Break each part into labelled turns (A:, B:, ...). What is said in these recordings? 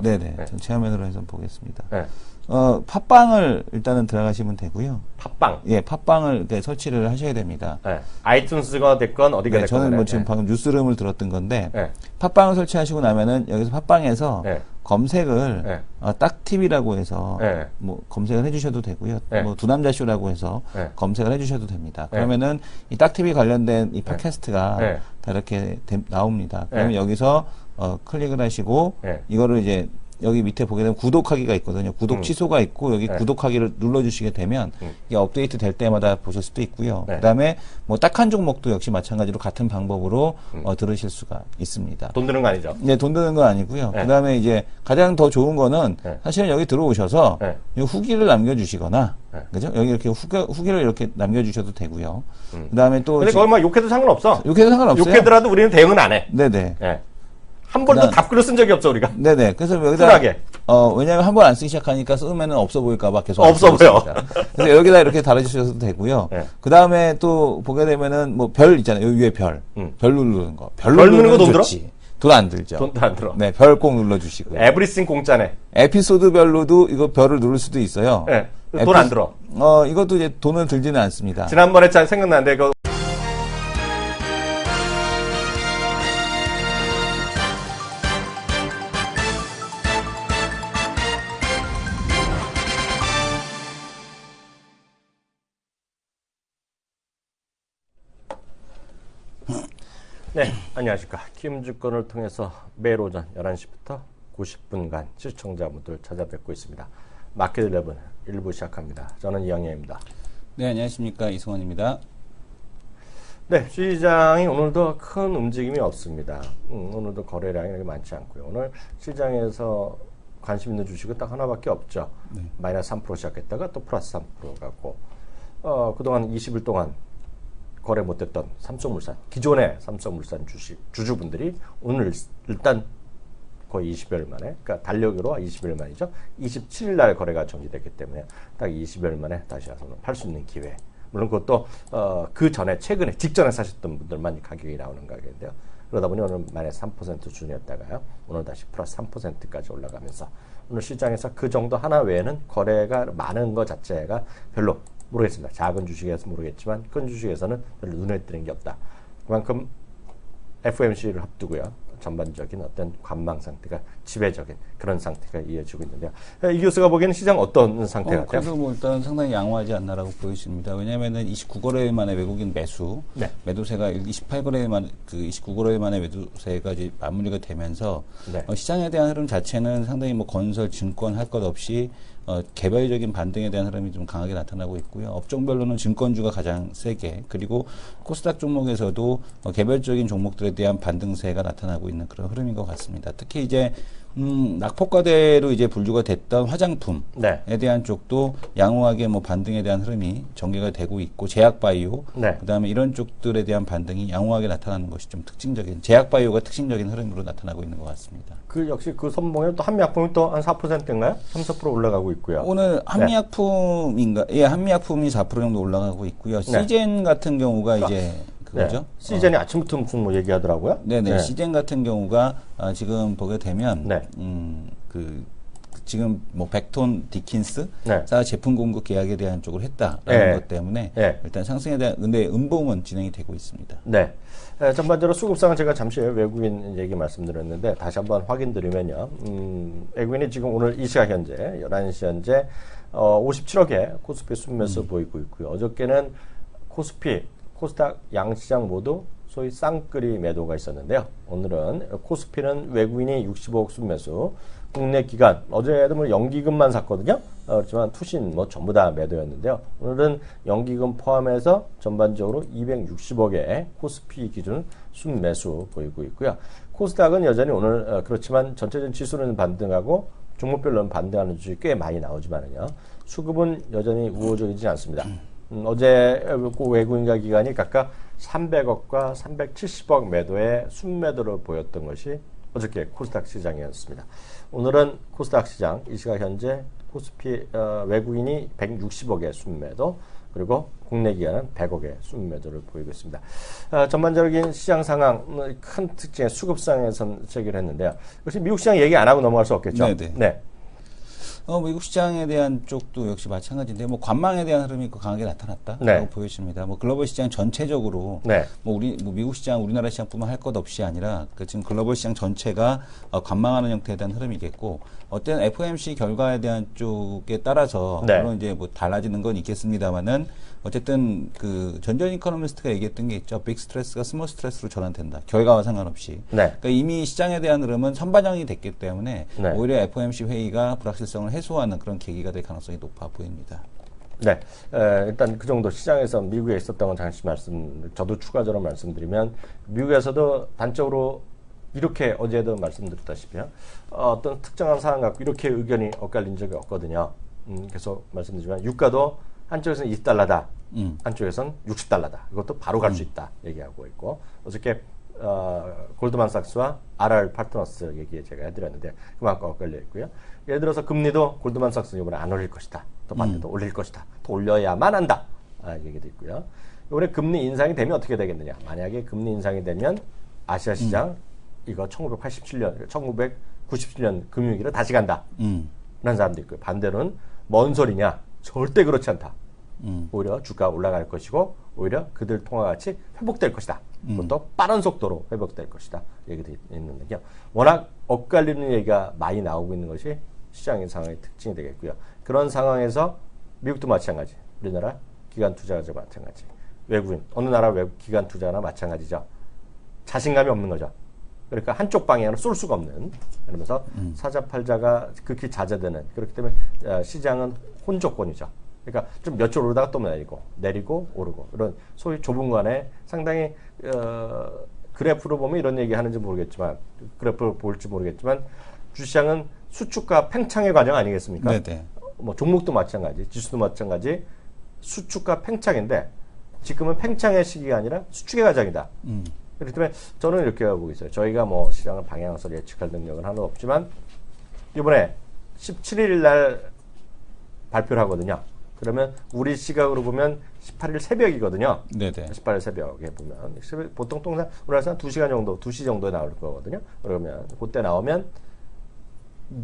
A: 그럼.
B: 네네.
A: 네.
B: 전체 화면으로 해서 보겠습니다.
A: 네.
B: 팟빵을 일단은 들어가시면 되고요.
A: 팟빵.
B: 예, 팟빵을 이렇게 설치를 하셔야 됩니다.
A: 네. 아이튠즈가 됐건 어디가
B: 네,
A: 됐건.
B: 저는 뭐
A: 그래.
B: 지금
A: 네.
B: 방금 뉴스룸을 들었던 건데,
A: 네.
B: 팟빵을 설치하시고 나면은 여기서 팟빵에서
A: 네.
B: 검색을
A: 네.
B: 딱TV라고 해서
A: 네.
B: 뭐 검색을 해주셔도 되고요.
A: 네.
B: 뭐 두남자쇼라고 해서
A: 네.
B: 검색을 해주셔도 됩니다.
A: 네.
B: 그러면은 이 딱TV 관련된 이 팟캐스트가
A: 네.
B: 다 이렇게 나옵니다.
A: 네.
B: 그러면 여기서 클릭을 하시고
A: 네.
B: 이거를 이제 여기 밑에 보게 되면 구독하기가 있거든요. 구독 취소가 있고 여기
A: 네.
B: 구독하기를 눌러주시게 되면 이게 업데이트 될 때마다 보실 수도 있고요.
A: 네.
B: 그다음에 뭐 딱 한 종목도 역시 마찬가지로 같은 방법으로 들으실 수가 있습니다.
A: 돈 드는 거 아니죠?
B: 네, 돈 드는 건 아니고요.
A: 네.
B: 그다음에 이제 가장 더 좋은 거는
A: 네.
B: 사실은 여기 들어오셔서
A: 네.
B: 이 후기를 남겨주시거나,
A: 네.
B: 그죠? 여기 이렇게 후기를 이렇게 남겨주셔도 되고요. 그다음에 또
A: 근데 거기 막 욕해도 상관없어.
B: 욕해도 상관없어요.
A: 욕해더라도 우리는 대응은 안 해.
B: 네네.
A: 네. 한 번도 답글을 쓴 적이 없어 우리가.
B: 네네. 그래서 여기다
A: 쿨하게.
B: 왜냐면 한 번 안 쓰기 시작하니까 쓰면은 없어 보일까봐 계속
A: 없어
B: 안 쓰고
A: 보여.
B: 있습니다. 그래서 여기다 이렇게 달아주셔도 되고요.
A: 네.
B: 그 다음에 또 보게 되면은 뭐 별 있잖아요. 여기 위에 별. 별 누르는 거. 별
A: 누르는 거 돈 들어?
B: 돈 안 들죠.
A: 돈도 안 들어.
B: 네, 별 꼭 눌러주시고요.
A: 에브리싱 공짜네.
B: 에피소드별로도 이거 별을 누를 수도 있어요.
A: 네. 돈 안 들어.
B: 이것도 이제 돈을 들지는 않습니다.
A: 지난번에 잘 생각나는데 그 네, 안녕하십니까. 키움증권을 통해서 매일 오전 11시부터 90분간 시청자분들 찾아뵙고 있습니다. 마켓 11 1부 시작합니다. 저는 이영애입니다.
B: 네, 안녕하십니까. 이승원입니다.
A: 네, 시장이 오늘도 큰 움직임이 없습니다. 오늘도 거래량이 그렇게 많지 않고요. 오늘 시장에서 관심 있는 주식은 딱 하나밖에 없죠. 네. 마이너스 3% 시작했다가 또 플러스 3% 가고 그동안 20일 동안 거래 못했던 삼성물산, 기존의 삼성물산 주주분들이 오늘 일단 거의 20여일 만에, 그러니까 달력으로 20일 만이죠. 27일 날 거래가 정지됐기 때문에 딱 20여일 만에 다시 와서 팔 수 있는 기회. 물론 그것도 그 전에 최근에 직전에 사셨던 분들만 가격이 나오는 가격인데요. 그러다 보니 오늘 마이너스 3% 수준이었다가요. 오늘 다시 플러스 3%까지 올라가면서 오늘 시장에서 그 정도 하나 외에는 거래가 많은 것 자체가 별로 모르겠습니다. 작은 주식에서 모르겠지만 큰 주식에서는 별로 눈에 띄는 게 없다. 그만큼 FOMC를 앞두고요. 전반적인 어떤 관망 상태가 지배적인 그런 상태가 이어지고 있는데요. 이 교수가 보기에는 시장 어떤 상태 같아요?
B: 그래도 뭐 일단 상당히 양호하지 않나라고 보여집니다. 왜냐하면은 29거래일 만에 외국인 매수,
A: 네.
B: 매도세가 28거래일 만에 29거래일 만에 매도세가 이제 마무리가 되면서
A: 네.
B: 시장에 대한 흐름 자체는 상당히 뭐 건설, 증권 할 것 없이 개별적인 반등에 대한 흐름이 좀 강하게 나타나고 있고요. 업종별로는 증권주가 가장 세게, 그리고 코스닥 종목에서도 개별적인 종목들에 대한 반등세가 나타나고 있는 그런 흐름인 것 같습니다. 특히 이제 낙폭과대로 이제 분류가 됐던 화장품에
A: 네.
B: 대한 쪽도 양호하게 뭐 반등에 대한 흐름이 전개가 되고 있고, 제약바이오,
A: 네.
B: 그다음에 이런 쪽들에 대한 반등이 양호하게 나타나는 것이 좀 특징적인, 제약바이오가 특징적인 흐름으로 나타나고 있는 것 같습니다.
A: 그 역시 그 선봉에 또 한미약품이 또 한 4%인가요? 3, 4% 올라가고 있고요.
B: 오늘 한미약품인가? 예, 한미약품이 4% 정도 올라가고 있고요.
A: 네.
B: 시젠 같은 경우가 이제 그거죠.
A: 네. 시즌이 아침부터 무슨 뭐 얘기하더라고요.
B: 네네.
A: 네.
B: 시젠 같은 경우가 지금 보게 되면
A: 네.
B: 지금 뭐 100톤 디킨스
A: 네.
B: 사 제품 공급 계약에 대한 쪽을 했다라는
A: 네.
B: 것 때문에
A: 네.
B: 일단 상승에 대한 근데 음봉은 진행이 되고 있습니다.
A: 네. 전반적으로 수급상은 제가 잠시 외국인 얘기 말씀드렸는데 다시 한번 확인드리면요. 외국인이 지금 오늘 이 시각 현재 11시 현재 57억의 코스피 순매수 보이고 있고요. 어저께는 코스피, 코스닥 양시장 모두 소위 쌍끌이 매도가 있었는데요. 오늘은 코스피는 외국인이 65억 순매수, 국내 기관, 어제도 뭐 연기금만 샀거든요. 그렇지만 투신 뭐 전부 다 매도였는데요. 오늘은 연기금 포함해서 전반적으로 260억의 코스피 기준 순매수 보이고 있고요. 코스닥은 여전히 오늘 그렇지만 전체적인 지수는 반등하고 종목별로는 반등하는 주식이 꽤 많이 나오지만은요. 수급은 여전히 우호적이지 않습니다. 어제 외국인과 기관이 각각 300억과 370억 매도의 순매도를 보였던 것이 어저께 코스닥 시장이었습니다. 오늘은 코스닥 시장 이 시각 현재 코스피 외국인이 160억의 순매도, 그리고 국내 기관은 100억의 순 매도를 보이고 있습니다. 전반적인 시장 상황 큰 특징의 수급상에선 제기를 했는데요. 역시 미국 시장 얘기 안 하고 넘어갈 수 없겠죠.
B: 네네.
A: 네.
B: 미국 시장에 대한 쪽도 역시 마찬가지인데, 뭐, 관망에 대한 흐름이 강하게 나타났다라고
A: 네.
B: 보여집니다. 뭐, 글로벌 시장 전체적으로,
A: 네.
B: 뭐, 미국 시장, 우리나라 시장뿐만 할 것 없이 아니라, 지금 글로벌 시장 전체가 관망하는 형태에 대한 흐름이겠고, 어떤 FOMC 결과에 대한 쪽에 따라서,
A: 네.
B: 물론 이제 뭐, 달라지는 건 있겠습니다만은, 어쨌든 전전 이코노미스트가 얘기했던 게 있죠. 빅 스트레스가 스몰 스트레스로 전환된다. 결과와 상관없이.
A: 네.
B: 그러니까 이미 시장에 대한 흐름은 선반영이 됐기 때문에
A: 네.
B: 오히려 FOMC 회의가 불확실성을 해소하는 그런 계기가 될 가능성이 높아 보입니다.
A: 네, 일단 그 정도 시장에서 미국에 있었던 건 잠시 저도 추가적으로 말씀드리면 미국에서도 단적으로 이렇게 어제도 말씀드렸다시피요. 어떤 특정한 사안 갖고 이렇게 의견이 엇갈린 적이 없거든요. 계속 말씀드리지만 유가도 한쪽에서는 20달러다. 한쪽에서는 60달러다. 이것도 바로 갈 수 있다. 얘기하고 있고 어저께 골드만삭스와 RR 파트너스 얘기 제가 해드렸는데 그만큼 엇갈려 있고요. 예를 들어서 금리도 골드만삭스는 이번에 안 올릴 것이다. 또 반대도 올릴 것이다. 더 올려야만 한다. 얘기도 있고요. 이번에 금리 인상이 되면 어떻게 되겠느냐. 만약에 금리 인상이 되면 아시아 시장 이거 1997년 금융위기로 다시 간다. 라는 사람도 있고요. 반대로는 뭔 소리냐. 절대 그렇지 않다. 오히려 주가가 올라갈 것이고 오히려 그들 통화가 같이 회복될 것이다. 그것도 빠른 속도로 회복될 것이다. 얘기도 있는데요. 워낙 엇갈리는 얘기가 많이 나오고 있는 것이 시장의 상황의 특징이 되겠고요. 그런 상황에서 미국도 마찬가지, 우리나라 기관 투자자 마찬가지, 외국인 어느 나라 외국 기관 투자나 마찬가지죠. 자신감이 없는 거죠. 그러니까 한쪽 방향으로 쏠 수가 없는. 그러면서 사자팔자가 극히 잦아드는. 그렇기 때문에 시장은 혼조권이죠. 그러니까 좀 몇 줄 오르다가 또 내리고 오르고 이런 소위 좁은 관에 상당히 그래프로 보면 이런 얘기 하는지 모르겠지만 그래프를 볼지 모르겠지만 주시장은 수축과 팽창의 과정 아니겠습니까?
B: 네네.
A: 뭐 종목도 마찬가지, 지수도 마찬가지 수축과 팽창인데 지금은 팽창의 시기가 아니라 수축의 과정이다. 그렇기 때문에 저는 이렇게 보고 있어요. 저희가 뭐 시장을 방향성을 예측할 능력은 하나도 없지만 이번에 17일 날 발표를 하거든요. 그러면 우리 시각으로 보면 18일 새벽이거든요.
B: 네네.
A: 18일 새벽에 보면 보통 통상 우리나라에서 한 2시간 정도, 2시 정도에 나올 거거든요. 그러면 그때 나오면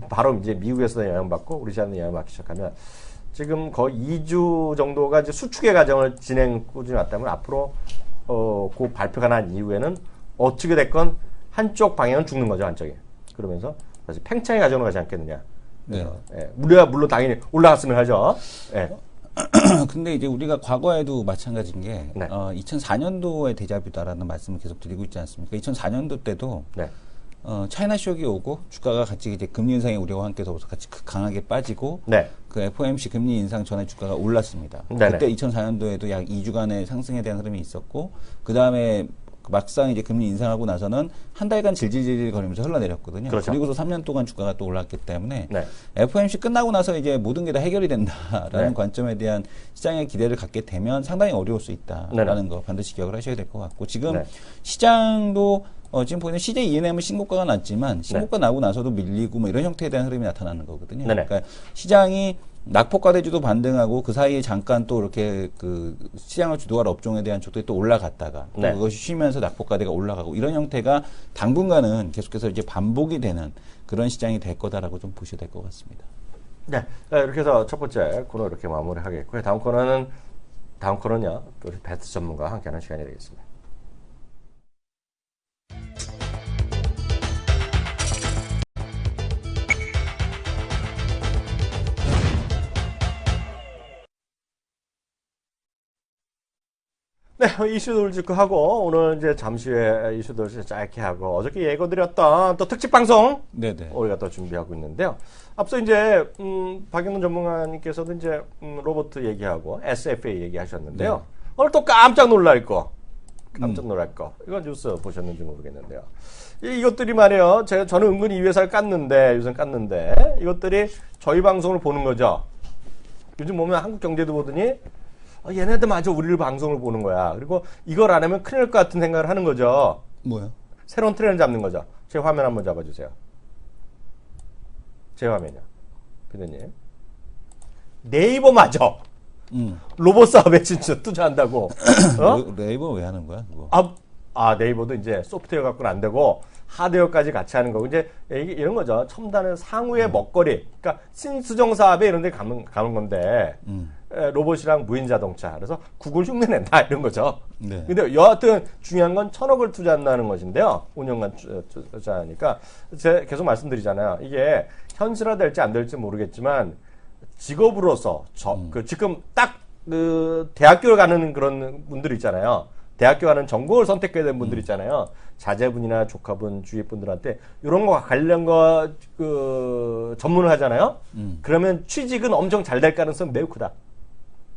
A: 바로 이제 미국에서 영향받고 우리 시장에 영향받기 시작하면 지금 거의 2주 정도가 이제 수축의 과정을 꾸준히 왔다면 앞으로 그 발표가 난 이후에는 어떻게 됐건 한쪽 방향은 죽는 거죠, 한쪽이. 그러면서 다시 팽창의 과정으로 가지 않겠느냐.
B: 네.
A: 물론 당연히 올라갔으면 하죠. 예.
B: 근데 이제 우리가 과거에도 마찬가지인 게,
A: 네.
B: 2004년도의 데자뷰다라는 말씀을 계속 드리고 있지 않습니까? 2004년도 때도,
A: 네.
B: 차이나 쇼크가 오고, 주가가 같이 이제 금리 인상의 우려와 함께 더불어서 같이 강하게 빠지고,
A: 네.
B: 그 FOMC 금리 인상 전에 주가가 올랐습니다.
A: 네네.
B: 그때 2004년도에도 약 2주간의 상승에 대한 흐름이 있었고, 그 다음에 막상 이제 금리 인상하고 나서는 한 달간 질질질 거리면서 흘러내렸거든요.
A: 그렇죠.
B: 그리고서 3년 동안 주가가 또 올랐기 때문에
A: 네.
B: FOMC 끝나고 나서 이제 모든 게 다 해결이 된다라는
A: 네.
B: 관점에 대한 시장의 기대를 갖게 되면 상당히 어려울 수 있다라는 거 반드시 기억을 하셔야 될 것 같고 지금
A: 네.
B: 시장도 지금 보이는 CJ E&M은 신고가가 났지만 신고가 나고 나서도 밀리고 뭐 이런 형태에 대한 흐름이 나타나는 거거든요.
A: 네네.
B: 그러니까 시장이 낙폭과대주도 반등하고 그 사이에 잠깐 또 이렇게 그 시장을 주도할 업종에 대한 쪽들이 또 올라갔다가 또
A: 네.
B: 그것이 쉬면서 낙폭과대가 올라가고 이런 형태가 당분간은 계속해서 이제 반복이 되는 그런 시장이 될 거다라고 좀 보셔야 될 것 같습니다.
A: 네. 이렇게 해서 첫 번째 코너 이렇게 마무리하겠고요. 다음 코너는요. 또 우리 배트 전문가와 함께하는 시간이 되겠습니다. 네, 이슈들 짚고 하고 오늘 이제 잠시 후에 이슈들 짧게 하고 어저께 예고드렸던 또 특집 방송
B: 네네.
A: 우리가 또 준비하고 있는데요. 앞서 이제 박영문 전문가님께서도 이제 로봇 얘기하고 SFA 얘기하셨는데요.
B: 네.
A: 오늘 또 깜짝 놀랄 거, 이건 뉴스 보셨는지 모르겠는데요. 이것들이 말이에요. 저는 은근히 이 회사를 요즘 깠는데 이것들이 저희 방송을 보는 거죠. 요즘 보면 한국경제도 보더니 얘네들 마저 우리를 방송을 보는 거야. 그리고 이걸 안 하면 큰일 날 것 같은 생각을 하는 거죠.
B: 뭐요?
A: 새로운 트렌드 잡는 거죠. 제 화면 한번 잡아주세요. 제 화면이요. 피디님. 네이버마저 로봇 사업에 진짜 투자한다고.
B: 네이버 왜 하는 거야, 그거?
A: 네이버도 이제 소프트웨어 갖고는 안 되고 하드웨어까지 같이 하는 거고 이제 이런 거죠. 첨단은 상우의 먹거리. 그러니까 신수정 사업에 이런 데 가는 건데 로봇이랑 무인 자동차. 그래서 구글 흉내낸다 이런 거죠.
B: 네.
A: 근데 여하튼 중요한 건 1,000억을 투자한다는 것인데요. 5년간 투자하니까 제가 계속 말씀드리잖아요. 이게 현실화될지 안 될지 모르겠지만 직업으로서 지금 딱 그 대학교를 가는 그런 분들 있잖아요. 대학교 가는 전공을 선택해야 되는 분들 있잖아요. 자제분이나 조카분, 주위 분들한테 이런 거 관련 거 전문을 하잖아요. 그러면 취직은 엄청 잘 될 가능성이 매우 크다.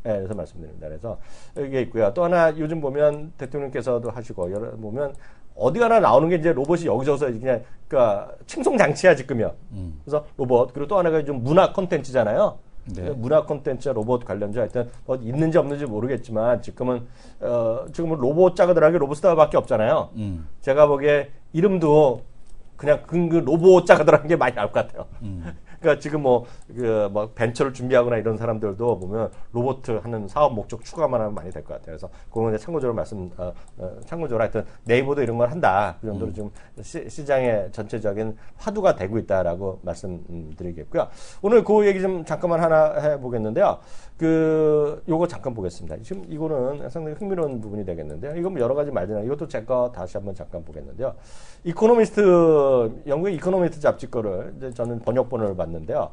A: 네, 그래서 말씀드립니다. 그래서 이게 있고요. 또 하나 요즘 보면 대통령께서도 하시고 보면 어디 가나 나오는 게 이제 로봇이 여기저기서 그냥 그러니까 칭송 장치야 지금요. 그래서 로봇 그리고 또 하나가 좀 문화 콘텐츠잖아요. 네. 문화 콘텐츠 로봇 관련주 하여튼 뭐 있는지 없는지 모르겠지만 지금은 로봇 짜그들하게 로봇 스타밖에 없잖아요. 제가 보기에 이름도 그냥 그 로봇 짜그들한 게 많이 나올 것 같아요. 그러니까 지금 뭐 벤처를 준비하거나 이런 사람들도 보면 로봇 하는 사업 목적 추가만 하면 많이 될 것 같아요. 그래서 그런 이제 참고적으로 참고적으로 하여튼 네이버도 이런 걸 한다. 그 정도로 지금 시장의 전체적인 화두가 되고 있다라고 말씀드리겠고요. 오늘 그 얘기 좀 잠깐만 하나 해보겠는데요. 요거 잠깐 보겠습니다. 지금 이거는 상당히 흥미로운 부분이 되겠는데요. 이건 뭐 여러 가지 말이나 이것도 제 거 다시 한번 잠깐 보겠는데요. 영국의 이코노미스트 잡지 거를 이제 저는 번역본을 봤는데요.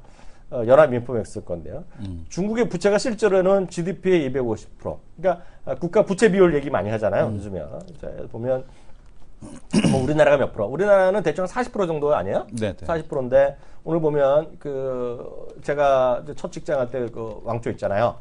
A: 연합인포맥스 건데요. 중국의 부채가 실제로는 GDP의 250%. 그러니까 국가 부채 비율 얘기 많이 하잖아요. 요즘에 보면 뭐 우리나라가 몇 프로? 우리나라는 대충 40% 정도 아니에요?
B: 네.
A: 40%인데 오늘 보면 제가 첫 직장 할 때 왕초 있잖아요.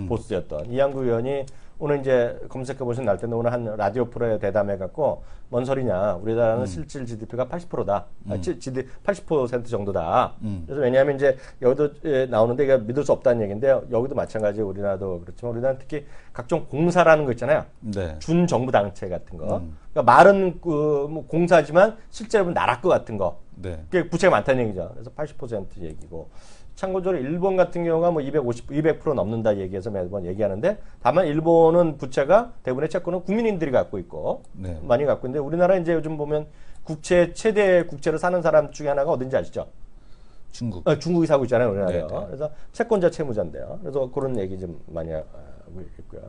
A: 보스였던 이양구 의원이 오늘 이제 검색해 보신 날 때는 오늘 한 라디오 프로에 대담해 갖고 뭔 소리냐. 우리나라는 실질 GDP가 80%다. 80% 정도다. 그래서 왜냐하면 이제 여기도 나오는데 이게 믿을 수 없다는 얘기인데요. 여기도 마찬가지로 우리나라도 그렇지만 우리나라는 특히 각종 공사라는 거 있잖아요.
B: 네.
A: 준정부 단체 같은 거. 그러니까 말은 뭐 공사지만 실제로 보면 나라 거 같은 거.
B: 네.
A: 그게 부채가 많다는 얘기죠. 그래서 80% 얘기고. 참고적으로 일본 같은 경우가 뭐 200% 넘는다 얘기해서 매번 얘기하는데 다만 일본은 부채가 대부분의 채권은 국민들이 갖고 있고
B: 네.
A: 많이 갖고 있는데 우리나라 이제 요즘 보면 최대 국채를 사는 사람 중에 하나가 어딘지 아시죠?
B: 중국.
A: 중국이 사고 있잖아요, 우리나라요.
B: 네.
A: 그래서 채권자 채무자인데요. 그래서 그런 얘기 좀 많이 하고 있고요.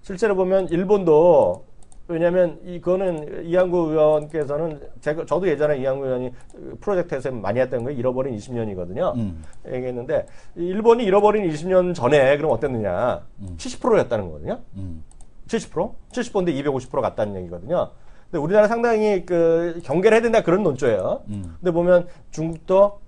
A: 실제로 보면 일본도 왜냐하면 이거는 이양구 의원께서는 저도 예전에 이양구 의원이 프로젝트에서 많이 했던 거 잃어버린 20년이거든요. 얘기했는데 일본이 잃어버린 20년 전에 그럼 어땠느냐? 70%였다는 거거든요. 70%? 70%인데 250% 갔다는 얘기거든요. 근데 우리나라 상당히 경계를 해야 된다 그런 논조예요. 근데 보면 중국도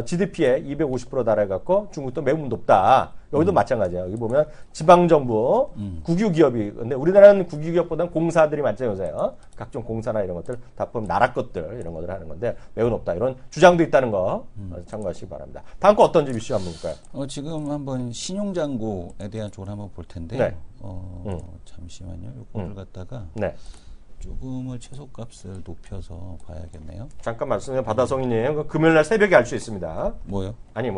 A: GDP에 250% 달해갖고 중국도 매우 높다. 여기도 마찬가지예요. 여기 보면 지방정부, 국유기업이, 근데 우리나라는 국유기업보다는 공사들이 많잖아요, 요새요. 각종 공사나 이런 것들, 다 보면 나라 것들, 이런 것들 하는 건데 매우 높다. 이런 주장도 있다는 거 참고하시기 바랍니다. 다음 거 어떤 집 이슈 한번 볼까요?
B: 지금 한번 신용잔고에 대한 쪽을 한번 볼 텐데요.
A: 네.
B: 잠시만요. 요거를 갖다가.
A: 네.
B: 조금을 최소값을 높여서 봐야겠네요.
A: 잠깐 말씀해 바다성이님 금요일날 새벽에 알 수 있습니다.
B: 뭐요?
A: 아니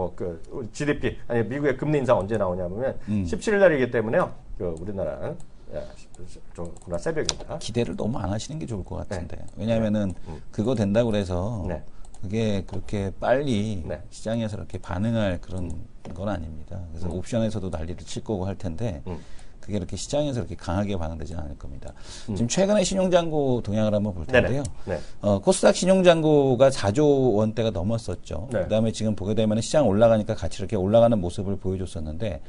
A: GDP 아니 미국의 금리 인상 언제 나오냐 보면 17일날이기 때문에요. 우리나라 그나 새벽입니다.
B: 기대를 너무 안 하시는 게 좋을 것 같은데 왜냐하면은 그거 된다고 그래서 그게 그렇게 빨리 시장에서 이렇게 반응할 그런 건 아닙니다. 그래서 옵션에서도 난리를 칠 거고 할 텐데. 그게 이렇게 시장에서 이렇게 강하게 반응되지는 않을 겁니다. 지금 최근에 신용잔고 동향을 한번 볼 텐데요. 코스닥 신용잔고가 4조 원대가 넘었었죠. 그다음에 지금 보게 되면 시장 올라가니까 같이 이렇게 올라가는 모습을 보여줬었는데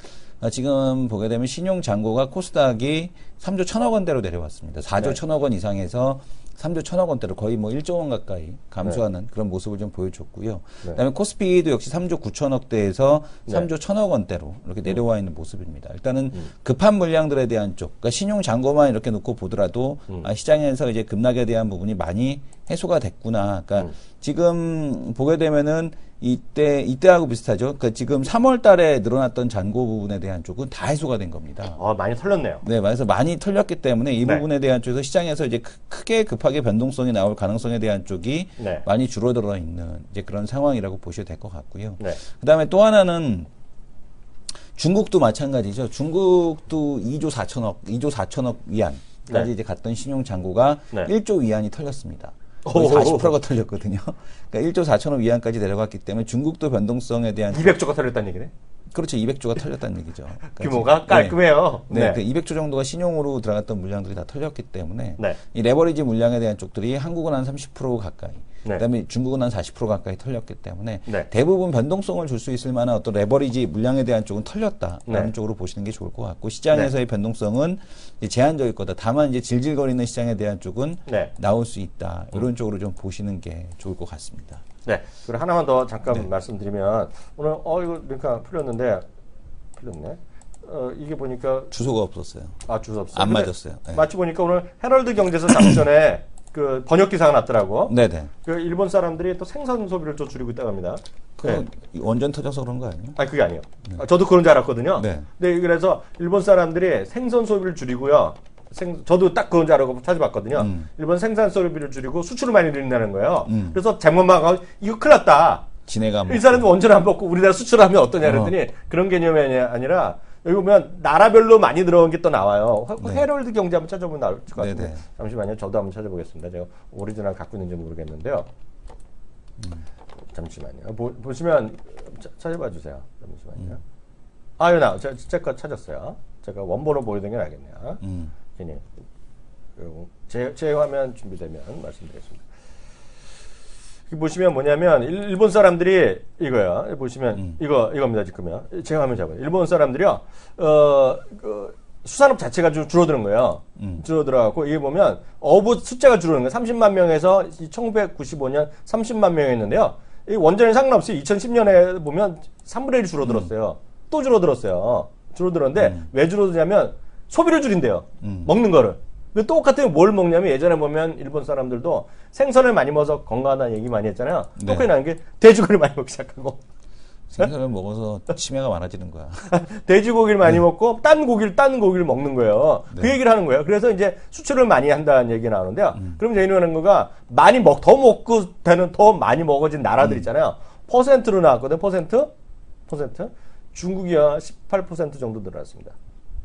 B: 지금 보게 되면 신용잔고가 코스닥이 3조 1천억 원대로 내려왔습니다. 4조 1천억 원 이상에서 3조 1천억 원대로 거의 뭐 1조 원 가까이 감소하는 그런 모습을 좀 보여줬고요. 그다음에 코스피도 역시 3조 9천억대에서 3조 1천억 원대로 이렇게 내려와 있는 모습입니다. 일단은 급한 물량들에 대한 쪽, 그러니까 신용 잔고만 이렇게 놓고 보더라도 시장에서 이제 급락에 대한 부분이 많이 해소가 됐구나. 그러니까 지금 보게 되면은 이때하고 비슷하죠. 그러니까 지금 3월 달에 늘어났던 잔고 부분에 대한 쪽은 다 해소가 된 겁니다.
A: 많이 털렸네요.
B: 네, 그래서 많이 털렸기 때문에 이 부분에 대한 쪽에서 시장에서 이제 크게 급하게 변동성이 나올 가능성에 대한 쪽이 많이 줄어들어 있는 이제 그런 상황이라고 보셔도 될 것 같고요. 그다음에 또 하나는 중국도 마찬가지죠. 중국도 2조 4천억 위안까지
A: 네.
B: 이제 갔던 신용 잔고가
A: 네.
B: 1조 위안이 털렸습니다. 거의 40%가 털렸거든요. 그러니까 1조 4천억 위안까지 내려갔기 때문에 중국도 변동성에 대한
A: 200조가 털렸다는 얘기네.
B: 그렇죠. 200조가 털렸다는 얘기죠. 그러니까
A: 규모가 깔끔해요.
B: 네. 그 200조 정도가 신용으로 들어갔던 물량들이 다 털렸기 때문에
A: 네.
B: 이 레버리지 물량에 대한 쪽들이 한국은 한 30% 가까이,
A: 네.
B: 그다음에 중국은 한 40% 가까이 털렸기 때문에
A: 네.
B: 대부분 변동성을 줄 수 있을 만한 어떤 레버리지 물량에 대한 쪽은 털렸다라는
A: 네.
B: 쪽으로 보시는 게 좋을 것 같고 시장에서의 변동성은 이제 제한적일 거다. 다만 이제 질질거리는 시장에 대한 쪽은
A: 네.
B: 나올 수 있다. 이런 쪽으로 좀 보시는 게 좋을 것 같습니다.
A: 네. 그리고 하나만 더 잠깐 말씀드리면 오늘 이거 그러니까 풀렸네. 이게 보니까
B: 주소가 없었어요.
A: 주소 없어.
B: 안 맞았어요. 네.
A: 마치 보니까 오늘 헤럴드 경제에서 잠시 전에 그 번역 기사가 났더라고.
B: 네네.
A: 그 일본 사람들이 또 생선 소비를 좀 줄이고 있다고 합니다.
B: 그 원전 터져서 그런 거 아니에요?
A: 아니 그게 아니에요. 저도 그런 줄 알았거든요.
B: 네.
A: 네, 그래서 일본 사람들이 생선 소비를 줄이고요. 저도 딱 그런 줄 알고 찾아봤거든요. 일본 생산 소비를 줄이고 수출을 많이 늘린다는 거예요. 그래서 잘못만 이거 큰일 났다.
B: 진해가
A: 이 사람들 원전 안 먹고 우리나라 수출하면 어떠냐 그랬더니 그런 개념이 아니라 여기 보면 나라별로 많이 들어온 게 또 나와요. 헤럴드 경제 한번 찾아보면 나올 것 같은데.
B: 네네.
A: 잠시만요. 저도 한번 찾아보겠습니다. 제가 오리지널 갖고 있는지 모르겠는데요. 잠시만요. 보시면 찾아봐 주세요. 잠시만요. 여기 제거 찾았어요. 제가 원본을 보여드린 게 나겠네요. 괜히 제 화면 준비되면 말씀드리겠습니다. 보시면 뭐냐면 일본 사람들이 이거야. 보시면 이겁니다. 지금요. 제가 화면 잡아요. 일본 사람들이요. 수산업 자체가 좀 줄어드는 거예요. 줄어들어갖고 이게 보면 어부 숫자가 줄어드는 거예요. 30만 명에서 1995년 30만 명이었는데요. 이 원전에 상관없이 2010년에 보면 3분의 1이 줄어들었어요. 또 줄어들었어요. 줄어들었는데 왜 줄어드냐면 소비를 줄인대요. 먹는 거를. 똑같은 뭘 먹냐면 예전에 보면 일본 사람들도 생선을 많이 먹어서 건강하다는 얘기 많이 했잖아요. 똑같이 나는 게 돼지고기를 많이 먹기 시작하고.
B: 생선을 먹어서 치매가 많아지는 거야.
A: 돼지고기를 많이 먹고 딴 고기를 먹는 거예요. 그 얘기를 하는 거예요. 그래서 이제 수출을 많이 한다는 얘기가 나오는데요. 그럼 재미있는 거가 더 먹고 되는 더 많이 먹어진 나라들 있잖아요. 퍼센트로 나왔거든요. 퍼센트? 중국이요 18% 정도 늘어났습니다.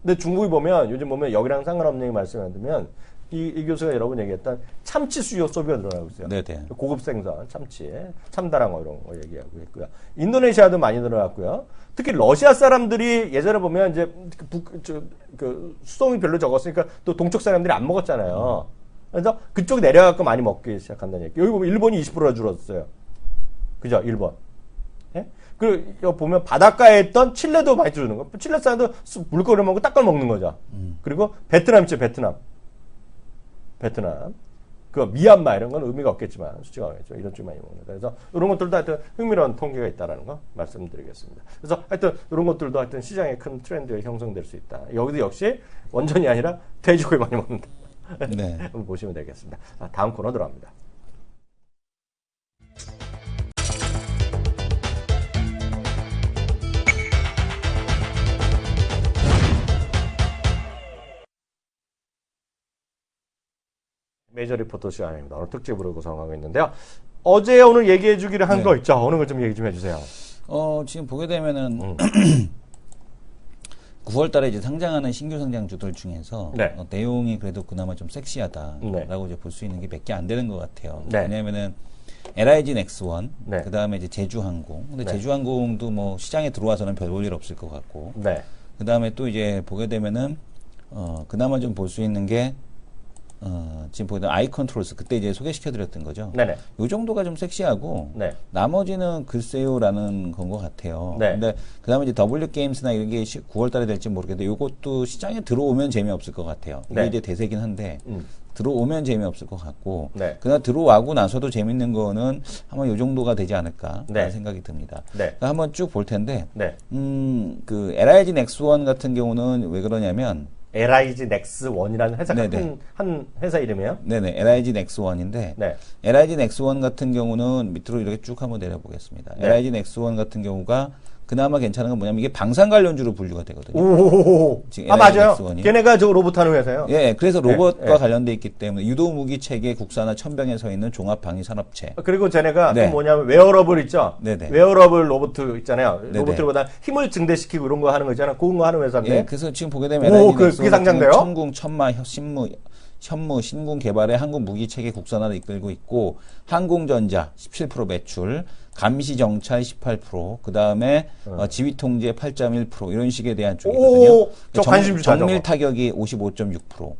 A: 근데 중국이 보면 요즘 보면 여기랑 상관없는 얘기 말씀드리면 이 교수가 여러분 얘기했던 참치 수요 소비가 늘어나고 있어요.
B: 네네.
A: 고급 생선, 참치, 참다랑어 이런 거 얘기하고 있고요. 인도네시아도 많이 늘어났고요. 특히 러시아 사람들이 예전에 보면 이제 수송이 별로 적었으니까 또 동쪽 사람들이 안 먹었잖아요. 그래서 그쪽 내려가고 많이 먹기 시작한다는 얘기. 여기 보면 일본이 20%가 줄었어요. 그죠? 일본. 예? 그리고 여기 보면 바닷가에 있던 칠레도 많이 줄는 거. 칠레 사람도 물거를 먹고 딱 걸 먹는 거죠. 그리고 베트남 있죠, 베트남. 그 미얀마 이런 건 의미가 없겠지만 수치가 없겠죠. 이런 쪽 많이 먹는다. 그래서 이런 것들도 하여튼 흥미로운 통계가 있다라는 거 말씀드리겠습니다. 그래서 하여튼 이런 것들도 하여튼 시장의 큰 트렌드가 형성될 수 있다. 여기도 역시 원전이 아니라 돼지고기 많이 먹는다.
B: 네.
A: 한번 보시면 되겠습니다. 다음 코너 들어갑니다. 메이저 리포터 시간입니다. 오늘 특집으로 구성하고 있는데요. 어제 오늘 얘기해 주기로 한 거 있죠? 어느 걸 좀 얘기 좀 해주세요.
B: 지금 보게 되면은 9월 달에 이제 상장하는 신규 상장주들 중에서
A: 네.
B: 내용이 그래도 그나마 좀 섹시하다라고
A: 네.
B: 이제 볼 수 있는 게 몇 개 안 되는 것 같아요.
A: 네.
B: 왜냐하면은 LIG 넥스원,
A: 네.
B: 그 다음에 이제 제주항공. 근데
A: 네.
B: 제주항공도 뭐 시장에 들어와서는 별 볼 일 없을 것 같고.
A: 네.
B: 그 다음에 또 이제 보게 되면은 그나마 좀 볼 수 있는 게 지금 보이던 아이컨트롤스 그때 이제 소개시켜드렸던 거죠.
A: 네네.
B: 요 정도가 좀 섹시하고
A: 네.
B: 나머지는 글쎄요라는 건 것 같아요.
A: 네.
B: 근데 그다음에 이제 W 게임스나 이런 게 9월 달에 될지 모르겠는데 요것도 시장에 들어오면 재미없을 것 같아요. 이게
A: 네.
B: 이제 대세긴 한데 들어오면 재미없을 것 같고
A: 네.
B: 그러나 들어와고 나서도 재밌는 거는 아마 요 정도가 되지 않을까라는
A: 네.
B: 생각이 듭니다.
A: 네.
B: 그러니까 한번 쭉 볼 텐데
A: 네.
B: 그 LIG 넥스원 같은 경우는 왜 그러냐면
A: LIG 넥스원이라는 회사가 한 회사 이름이에요?
B: 네네, LIG 넥스원인데,
A: 네.
B: LIG 넥스원 같은 경우는 밑으로 이렇게 쭉 한번 내려보겠습니다.
A: 네.
B: LIG 넥스원 같은 경우가 그나마 괜찮은 건 뭐냐면 이게 방산 관련주로 분류가 되거든요.
A: 오,
B: 지금
A: 아 맞아요.
B: 넥스원이.
A: 걔네가 저 로봇 하는 회사예요.
B: 예, 그래서 로봇과
A: 예.
B: 관련돼 있기 때문에 유도 무기 체계 국산화 천병에 서 있는 종합 방위 산업체.
A: 그리고 쟤네가
B: 네.
A: 또 뭐냐면 웨어러블 있죠.
B: 네네.
A: 웨어러블 로봇 있잖아요.
B: 네네.
A: 로봇들보다 힘을 증대시키고 이런 거 하는 거 있잖아요. 그런 거 하는 회사인데.
B: 예, 그래서 지금 보게 되면
A: 오,
B: LG
A: 그게
B: 넥스원
A: 상장돼요?
B: 천궁, 천마, 현무, 신궁 개발의 한국 무기 체계 국산화를 이끌고 있고 항공전자 17% 매출, 감시 정찰 18%, 그 다음에 지휘 통제 8.1% 이런 식에 대한 쪽이거든요.
A: 오, 저 관심 주다,
B: 정밀
A: 저거.
B: 타격이 55.6%.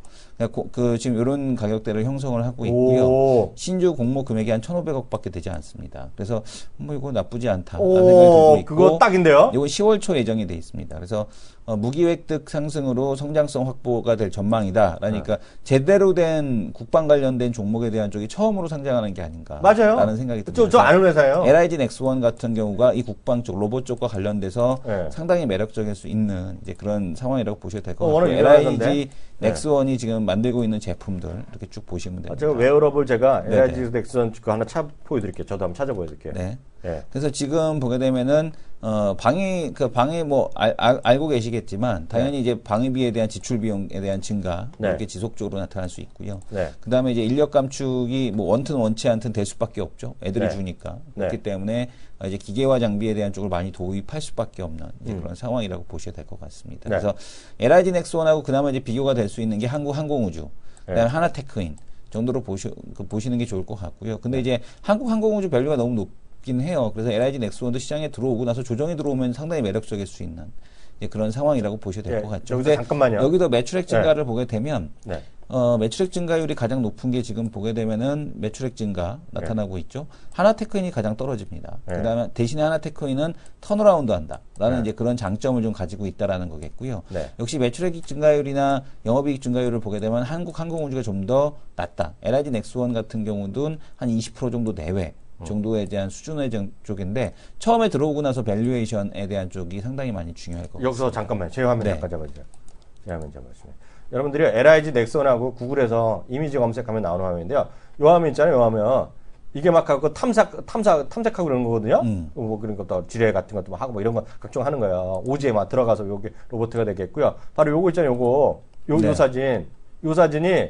B: 그 지금 이런 가격대를 형성을 하고
A: 오.
B: 있고요. 신주 공모 금액이 한 1,500억밖에 되지 않습니다. 그래서 뭐 이거 나쁘지 않다라는
A: 오,
B: 생각이 들고 있고,
A: 그거 딱인데요?
B: 이거 10월 초 예정이 돼 있습니다. 그래서 무기 획득 상승으로 성장성 확보가 될 전망이다. 그러니까 제대로 된 국방 관련된 종목에 대한 쪽이 처음으로 상장하는 게 아닌가.
A: 맞아요.
B: 라는 생각이 듭니다.
A: 저 아는 회사예요.
B: LIG 넥스원 같은 경우가 이 국방 쪽, 로봇 쪽과 관련돼서
A: 네.
B: 상당히 매력적일 수 있는 이제 그런 상황이라고 보셔도 될 것
A: 워낙
B: 같고요.
A: 유명하던데.
B: LIG 넥스원이 지금 만들고 있는 제품들 이렇게 쭉 보시면 됩니다.
A: 제가 웨어러블 제가
B: 네네.
A: LG 넥슨 그거 하나 보여드릴게요. 저도 한번 찾아보여드릴게요.
B: 네.
A: 예.
B: 그래서 지금 보게 되면은 방위 뭐 알고 계시겠지만 당연히 이제 방위비에 대한 지출 비용에 대한 증가
A: 네.
B: 이렇게 지속적으로 나타날 수 있고요.
A: 네.
B: 그다음에 이제 인력 감축이 뭐 원튼 원치 않든 될 수밖에 없죠. 애들이
A: 네.
B: 주니까.
A: 네.
B: 그렇기 때문에 이제 기계화 장비에 대한 쪽을 많이 도입할 수밖에 없는 이제 그런 상황이라고 보셔야 될 것 같습니다.
A: 네.
B: 그래서 LIG 넥스원하고 그나마 이제 비교가 될 수 있는 게 한국 항공우주, 그다음에 하나테크인 정도로 보시는 게 좋을 것 같고요. 근데 이제 한국 항공우주 밸류가 너무 높긴 해요. 그래서 LIG 넥스원도 시장에 들어오고 나서 조정이 들어오면 상당히 매력적일 수 있는 이제 그런 상황이라고 보셔도 될 것 같죠.
A: 여기서
B: 근데
A: 잠깐만요.
B: 여기도 매출액 증가를 보게 되면
A: 네.
B: 매출액 증가율이 가장 높은 게 지금 보게 되면은 매출액 증가 나타나고 있죠. 하나테크인이 가장 떨어집니다.
A: 네.
B: 그다음에 대신에 하나테크인은 턴어라운드 한다라는
A: 네.
B: 이제 그런 장점을 좀 가지고 있다라는 거겠고요.
A: 네.
B: 역시 매출액 증가율이나 영업이익 증가율을 보게 되면 한국 항공우주가 좀 더 낮다. LIG 넥스원 같은 경우는 한 20% 정도 내외 정도에 대한 수준의 쪽인데 처음에 들어오고 나서 밸류에이션에 대한 쪽이 상당히 많이 중요할 것 같습니다.
A: 여기서 잠깐만 제 화면
B: 네.
A: 잠깐 잡아주세요. 제 화면 잡아주세요. 여러분들이 LIG 넥슨하고 구글에서 이미지 검색하면 나오는 화면인데요. 요 화면 있잖아요. 요 화면 이게 막 하고 탐색하고 그러는 거거든요. 뭐 그런 것도 지뢰 같은 것도 막 하고 뭐 이런 거 각종 하는 거예요. 오지에 막 들어가서 요게 로봇가 되겠고요. 바로 요거 있잖아요. 요거
B: 네.
A: 요 사진이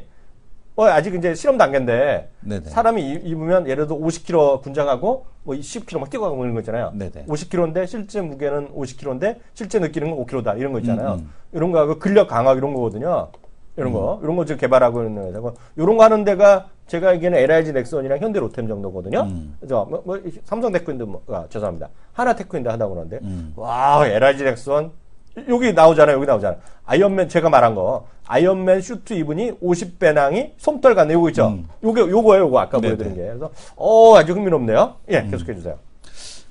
A: 아직 이제 실험 단계인데
B: 네네.
A: 사람이 입으면 예를 들어 50kg 군장하고 뭐 10kg 막 뛰어가고 이런 거 있잖아요.
B: 네네.
A: 50kg인데 실제 무게는 50kg인데 실제 느끼는 건 5kg다 이런 거 있잖아요. 이런 거하고 근력 강화 이런 거거든요. 이런 거 지금 개발하고 있는 회사고 이런 거 하는 데가 제가 알기에는 LIG 넥슨이랑 현대 로템 정도거든요. 그래서 뭐 삼성 테크인도 죄송합니다. 하나 테크인도 하다고 그러는데 와 LIG 넥슨 여기 나오잖아요. 아이언맨 제가 말한 거 아이언맨 슈트 입으니 50배낭이 솜털 같네. 요거 있죠. 요거예요. 요거 아까
B: 네네.
A: 보여드린 게. 그래서 아주 흥미롭네요. 예, 계속해 주세요.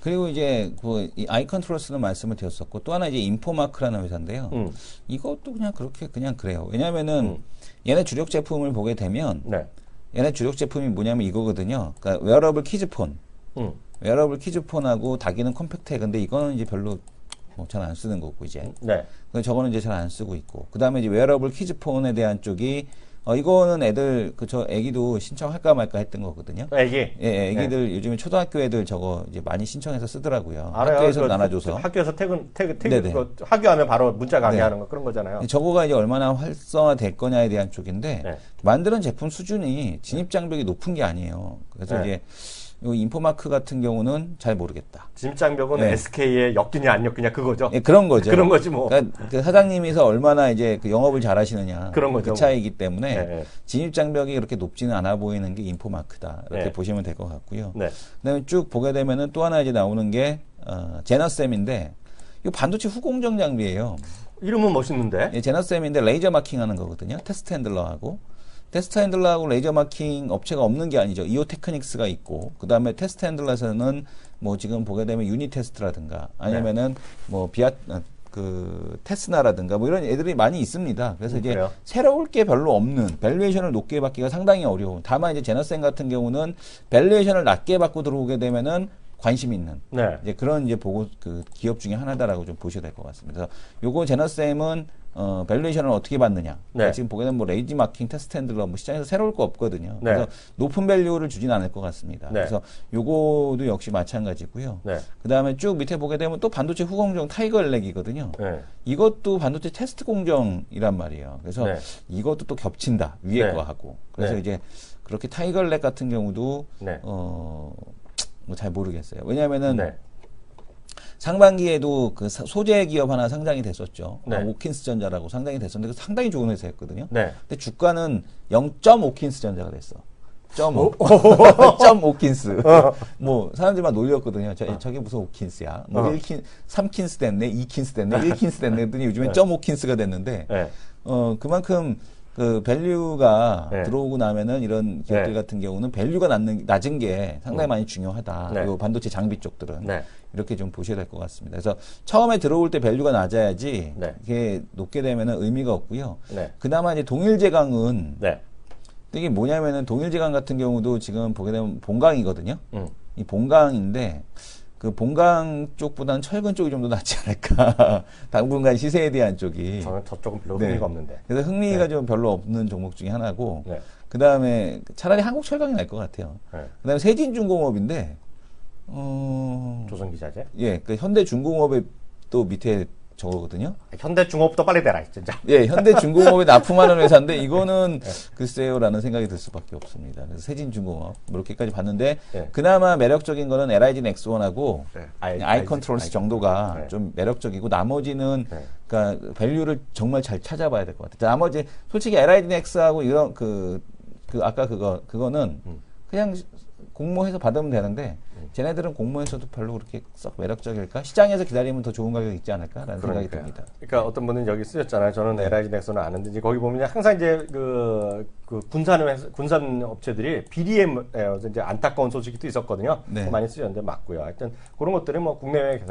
B: 그리고 이제 이 아이컨트로스는 말씀을 드렸었고 또 하나 이제 인포마크라는 회사인데요. 이것도 그냥 그래요. 왜냐하면은 얘네 주력 제품을 보게 되면
A: 네.
B: 얘네 주력 제품이 뭐냐면 이거거든요. 그러니까 웨어러블 키즈폰, 웨어러블 키즈폰하고 다기는 컴팩트해. 근데 이거는 이제 별로 잘 안 쓰는 거고 이제.
A: 네.
B: 저거는 이제 잘 안 쓰고 있고. 그다음에 이제 웨어러블 키즈폰에 대한 쪽이 이거는 애들 저 애기도 신청할까 말까 했던 거거든요.
A: 애기.
B: 예, 애기들 요즘에 초등학교 애들 저거 이제 많이 신청해서 쓰더라고요.
A: 알아요.
B: 학교에서 나눠줘서.
A: 학교에서 퇴근
B: 네네.
A: 학교하면 바로 문자 강의하는
B: 네.
A: 거 그런 거잖아요.
B: 저거가 이제 얼마나 활성화 될 거냐에 대한 쪽인데
A: 네.
B: 만드는 제품 수준이 진입 장벽이 높은 게 아니에요. 그래서
A: 네.
B: 이제 이 인포마크 같은 경우는 잘 모르겠다.
A: 진입장벽은
B: 네.
A: SK에 엮이냐 안 엮이냐 그거죠.
B: 예, 그런 거죠.
A: 그런 거지 뭐.
B: 그러니까 그 사장님이서 얼마나 이제 그 영업을 잘하시느냐
A: 그런 거죠.
B: 그 차이기 때문에
A: 네.
B: 진입 장벽이 그렇게 높지는 않아 보이는 게 인포마크다 이렇게
A: 네.
B: 보시면 될 것 같고요.
A: 네.
B: 그다음에 쭉 보게 되면은 또 하나 이제 나오는 게 제너쌤인데 이 반도체 후공정 장비예요.
A: 이름은 멋있는데.
B: 예, 제너쌤인데 레이저 마킹하는 거거든요. 테스트 핸들러하고. 테스트 핸들러하고 레이저 마킹 업체가 없는 게 아니죠. 이오 테크닉스가 있고, 그 다음에 테스트 핸들러에서는 뭐 지금 보게 되면 유니테스트라든가 아니면은 뭐 테스나라든가 뭐 이런 애들이 많이 있습니다. 그래서 이제
A: 그래요?
B: 새로울 게 별로 없는 밸류에이션을 높게 받기가 상당히 어려운. 다만 이제 제너쌤 같은 경우는 밸류에이션을 낮게 받고 들어오게 되면은 관심 있는
A: 네.
B: 이제 그런 이제 보고 그 기업 중에 하나다라고 좀 보셔야 될 것 같습니다. 그래서 요거 제너쌤은 밸류에이션을 어떻게 받느냐.
A: 네.
B: 지금 보게 되면 뭐 레이지 마킹 테스트 핸들러 뭐 시장에서 새로울 거 없거든요.
A: 네.
B: 그래서 높은 밸류를 주진 않을 것 같습니다.
A: 네.
B: 그래서 요거도 역시 마찬가지고요.
A: 네.
B: 그 다음에 쭉 밑에 보게 되면 또 반도체 후공정 타이거엘렉이거든요.
A: 네.
B: 이것도 반도체 테스트 공정이란 말이에요. 그래서
A: 네.
B: 이것도 또 겹친다. 위에
A: 네.
B: 거하고. 그래서
A: 네.
B: 이제 그렇게 타이거엘렉 같은 경우도
A: 네.
B: 뭐 잘 모르겠어요. 왜냐하면은
A: 네.
B: 상반기에도 그 소재 기업 하나 상장이 됐었죠.
A: 네.
B: 오킨스 전자라고 상장이 됐었는데 상당히 좋은 회사였거든요.
A: 네.
B: 근데 주가는 0.5킨스 전자가 됐어. 0.5. 0.5킨스. 뭐 사람들이 막 놀렸거든요. 저게 무슨 5킨스야. 뭐 3킨스 됐네, 2킨스 됐네, 1킨스 됐네 했더니 요즘엔 0.5킨스가 됐는데
A: 네.
B: 그만큼 그 밸류가
A: 네.
B: 들어오고 나면은 이런 기업들
A: 네.
B: 같은 경우는 밸류가 낮은 게 상당히 많이 중요하다.
A: 네.
B: 요 반도체 장비 쪽들은
A: 네.
B: 이렇게 좀 보셔야 될 것 같습니다. 그래서 처음에 들어올 때 밸류가 낮아야지
A: 네.
B: 이게 높게 되면은 의미가 없고요.
A: 네.
B: 그나마 이제 동일제강은
A: 네.
B: 이게 뭐냐면은 동일제강 같은 경우도 지금 보게 되면 본강이거든요. 이 본강인데 그 본강 쪽보다는 철근 쪽이 좀 더 낫지 않을까. 당분간 시세에 대한 쪽이.
A: 저는 저쪽은 별로
B: 네.
A: 흥미가 없는데.
B: 그래서 흥미가
A: 네.
B: 좀 별로 없는 종목 중에 하나고.
A: 네.
B: 그 다음에 차라리 한국철강이 날 것 같아요.
A: 네.
B: 그 다음에 세진중공업인데,
A: 조선기자재.
B: 예, 그 현대중공업의 또 밑에 저거거든요.
A: 현대중업도 빨리 되라 진짜.
B: 예, 현대중공업에 납품하는 회사인데 이거는 글쎄요라는 생각이 들 수밖에 없습니다. 그래서 세진중공업 뭐 이렇게까지 봤는데
A: 네.
B: 그나마 매력적인 거는 LIG 넥스원하고
A: 네.
B: 아이컨트롤스 정도가
A: 네.
B: 좀 매력적이고 나머지는
A: 네.
B: 그러니까 밸류를 정말 잘 찾아봐야 될 것 같아요. 나머지 솔직히 LIG 넥스하고 이런 그 아까 그거는 그냥 공모해서 받으면 되는데 쟤네들은 공모에서도 별로 그렇게 썩 매력적일까? 시장에서 기다리면 더 좋은 가격이 있지 않을까라는 생각이 듭니다.
A: 그러니까 어떤 분은 여기 쓰셨잖아요. 저는 LIG 넥슨은 아는데 이제 거기 보면 항상 이제 그 군산 업체들이 BDM에요. 이제 안타까운 소식이 또 있었거든요.
B: 네.
A: 많이 쓰셨는데 맞고요. 하여튼 그런 것들이 뭐 국내외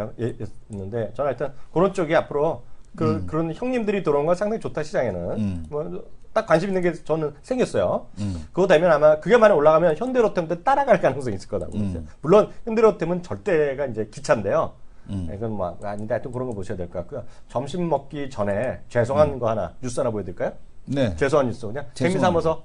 A: 있는데 저는 하여튼 그런 쪽이 앞으로 그런 형님들이 들어온 건 상당히 좋다 시장에는. 뭐 딱 관심 있는 게 저는 생겼어요. 그거 되면 아마 그게 만약 올라가면 현대로템도 따라갈 가능성이 있을 거라고 보세요. 물론 현대로템은 절대가 이제 기차인데요. 이건 뭐 아닌데 하여튼 그런 거 보셔야 될 것 같고요. 점심 먹기 전에 죄송한 거 하나 뉴스 하나 보여드릴까요?
B: 네.
A: 죄송한 뉴스 그냥
B: 죄송합니다.
A: 재미삼아서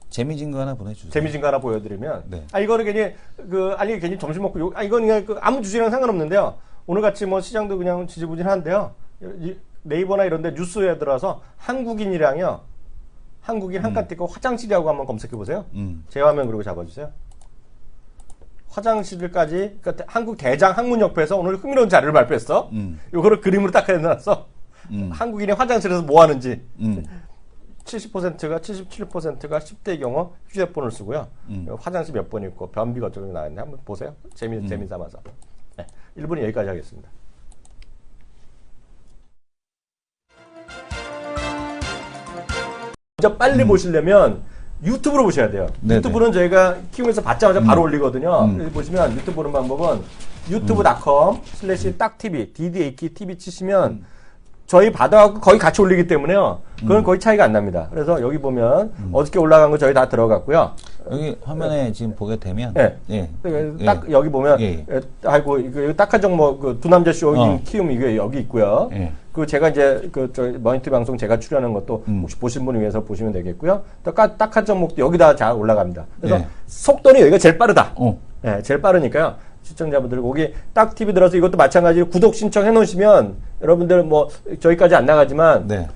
B: 재미진 거 하나 보내주세요.
A: 재미진 거 하나 보여드리면
B: 네.
A: 이거는 괜히 괜히 점심 먹고 이건 그냥 아무 주제랑 상관없는데요. 오늘 같이 뭐 시장도 그냥 지지부진한데요. 네이버나 이런 데 뉴스에 들어서 한국인 한칸 띄고 화장실이라고 한번 검색해 보세요. 제 화면 그리고 잡아주세요. 화장실까지 그러니까 한국 대장 항문협회에서 오늘 흥미로운 자료를 발표했어. 이거를 그림으로 딱 해놨어. 한국인이 화장실에서 뭐 하는지. 70%가 77%가 10대 경우 휴대폰을 쓰고요. 화장실 몇 번 있고 변비가 어쩌고 나왔는데 한번 보세요. 재미 삼아서. 네, 1분이 여기까지 하겠습니다. 먼저 빨리 보시려면 유튜브로 보셔야 돼요.
B: 네네.
A: 유튜브는 저희가 키움에서 받자마자 바로 올리거든요. 여기 보시면 유튜브 보는 방법은 youtube.com/딱TV, DDAKTV 치시면 저희 받아갖고 거의 같이 올리기 때문에요. 그건 거의 차이가 안 납니다. 그래서 여기 보면 어저께 올라간 거 저희 다 들어갔고요.
B: 여기 화면에 지금 보게 되면
A: 네.
B: 예.
A: 딱 여기 보면
B: 예.
A: 아이고 이거 딱한 정보 그 두 남자 쇼 키움 이게 여기 있고요.
B: 예.
A: 그 제가 이제 저 머니터 방송 제가 출연한 것도 혹시 보신 분을 위해서 보시면 되겠고요. 또 딱한 종목도 여기다 잘 올라갑니다. 그래서
B: 예.
A: 속도는 여기가 제일 빠르다.
B: 어.
A: 네, 제일 빠르니까요. 시청자분들 거기 딱 TV 들어서 이것도 마찬가지로 구독 신청해 놓으시면 여러분들 뭐 저희까지 안 나가지만
B: 네.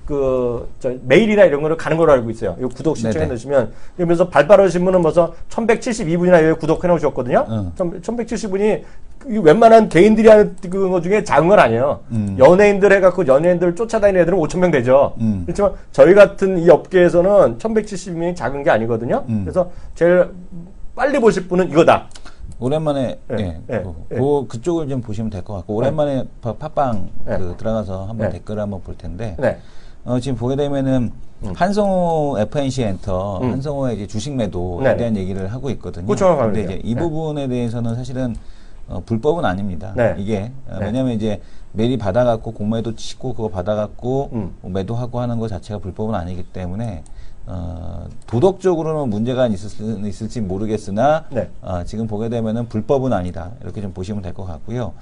A: 저 메일이나 이런 거를 가는 걸로 알고 있어요. 이거 구독 신청해
B: 네네.
A: 놓으시면 그러면서 발빠르신 분은 벌써 1172분이나 여기 구독해 놓으셨거든요. 1170분이 웬만한 개인들이 하는 거 중에 작은 건 아니에요. 연예인들 해갖고 연예인들 쫓아다니는 애들은 5,000명 되죠. 그렇지만 저희 같은 이 업계에서는 1170명이 작은 게 아니거든요. 그래서 제일 빨리 보실 분은 이거다.
B: 오랜만에 그쪽을 좀 보시면 될 것 같고 오랜만에 팟빵 들어가서 한번 댓글을 한번 볼 텐데
A: 네.
B: 지금 보게 되면은 한성호 FNC 엔터 한성호의 이제 주식 매도에
A: 네.
B: 대한 얘기를 하고 있거든요.
A: 그렇죠.
B: 근데 이제 이
A: 네.
B: 부분에 대해서는 사실은 불법은 아닙니다.
A: 네.
B: 이게 왜냐하면 이제 메리 받아갖고 공매도 치고 그거 받아갖고 매도하고 하는 것 자체가 불법은 아니기 때문에 도덕적으로는 문제가 있을지 모르겠으나
A: 네.
B: 지금 보게 되면은 불법은 아니다 이렇게 좀 보시면 될 것 같고요.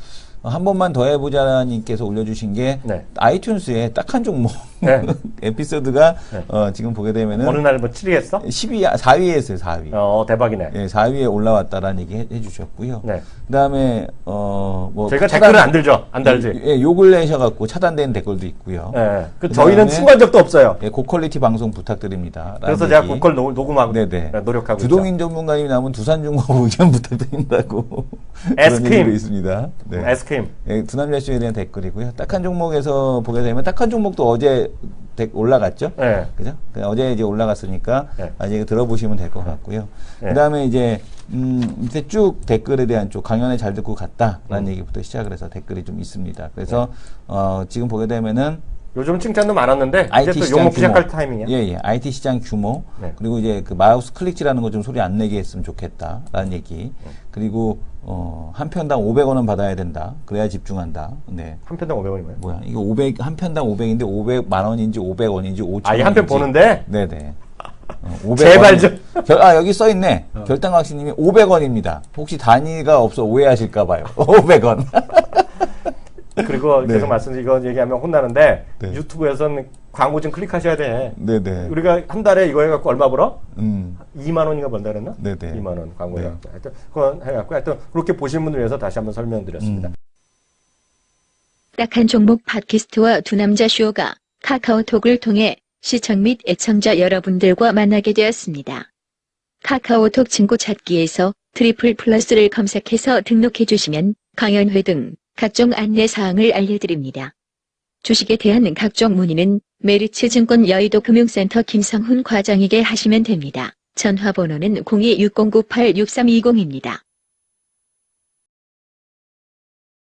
B: 한 번만 더 해보자님께서 올려주신 게
A: 네.
B: 아이튠즈에 딱 한 종목
A: 네.
B: 에피소드가
A: 네.
B: 지금 보게 되면은
A: 어느 날 뭐 7위 했어?
B: 4위에 했어요. 4위.
A: 대박이네.
B: 예, 4위에 올라왔다라는 얘기 해주셨고요.
A: 네.
B: 그다음에 뭐
A: 저희가 댓글은 안 들죠. 안 달지.
B: 예, 욕을 내셔갖고 차단된 댓글도 있고요.
A: 네. 저희는 충고한 적도 없어요.
B: 예, 고퀄리티 방송 부탁드립니다.
A: 그래서 제가 고퀄 녹음하고
B: 네네.
A: 노력하고
B: 주동인 전문가님이 나오면 두산중공업 의견 부탁드린다고
A: 에스크림.
B: 그런 얘기도 있습니다. 네.
A: 에스크림.
B: 예, 두남자쇼에 대한 댓글이고요. 딱 한 종목에서 보게 되면 딱 한 종목도 어제 올라갔죠?
A: 네.
B: 그죠? 어제 이제 올라갔으니까
A: 네.
B: 아직 들어보시면 될 것 같고요.
A: 네.
B: 그다음에 이제 밑에 쭉 댓글에 대한 쪽 강연에 잘 듣고 갔다라는 얘기부터 시작을 해서 댓글이 좀 있습니다. 그래서 지금 보게 되면은
A: 요즘 칭찬도 많았는데
B: IT
A: 이제 또
B: 시장
A: 욕먹기
B: 규모.
A: 시작할 타이밍이야.
B: 예. IT 시장 규모.
A: 네.
B: 그리고 이제 그 마우스 클릭지라는 거 좀 소리 안 내게 했으면 좋겠다라는 얘기. 그리고 한 편당 500원은 받아야 된다. 그래야 집중한다. 네.
A: 한 편당 500원이면.
B: 뭐야? 이거 500 한 편당 500인데 500만 원인지 500원인지 5천 원인지.
A: 한 편 보는데?
B: 네네. 500원.
A: 제발 좀.
B: 여기 써 있네. 결당학신님이 500원입니다. 혹시 단위가 없어 오해하실까 봐요. 500원.
A: 그리고
B: 네.
A: 계속 이거 얘기하면 혼나는데
B: 네.
A: 유튜브에서는 광고 좀 클릭하셔야 돼.
B: 네네.
A: 우리가 한 달에 이거 해갖고 얼마 벌어? 2만 원인가 번다 그랬나?
B: 네네.
A: 2만 원 광고
B: 네.
A: 해갖고. 하여튼 그건 해갖고 하여튼 그렇게 보시는 분들 위해서 다시 한번 설명드렸습니다.
C: 딱 한 종목 팟캐스트와 두 남자 쇼가 카카오톡을 통해 시청 및 애청자 여러분들과 만나게 되었습니다. 카카오톡 친구 찾기에서 트리플+를 검색해서 등록해 주시면 강연회 등 각종 안내 사항을 알려드립니다. 주식에 대한 각종 문의는 메리츠증권 여의도 금융센터 김성훈 과장에게 하시면 됩니다. 전화번호는 02-6098-6320입니다.